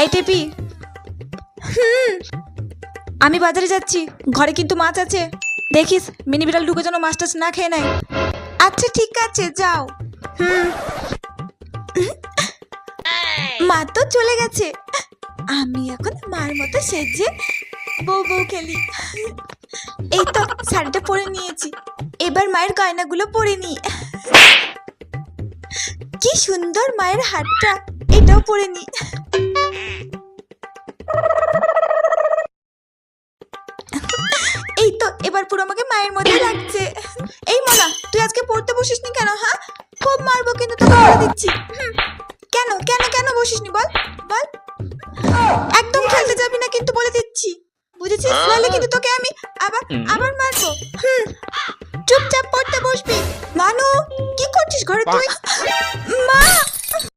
এই টেপি, আমি বাজারে যাচ্ছি, ঘরে কিন্তু মাছ আছে, দেখিস মিনি বিড়াল ঢুকে যেন মাছ টাছ না খেয়ে নেয়। আচ্ছা ঠিক আছে, যাও। মা তো চলে গেছে, আমি এখন মার মতো সেজে বউ বউ খেলি। এই তো শাড়িটা পরে নিয়েছি, এবার মায়ের গয়নাগুলো পরে নি। কি সুন্দর মায়ের হাতটা, এটাও পরে নি। এই তো এবার পুরো আমাকে মায়ের মধ্যে লাগছে। এই মনা, তুই আজকে পড়তে বসিসনি কেন? হ্যাঁ, খুব মারবো কিন্তু তোকে বলে দিচ্ছি। কেন কেন কেন বসিসনি বল বল। একদম খেলতে যাবি না কিন্তু, বলে দিচ্ছি, বুঝেছিস? নাহলে কিন্তু তোকে আমি আবার আবার মারবো। চুপচাপ পড়তে বসবি। মানু, কি করছিস ঘরে তুই? মা।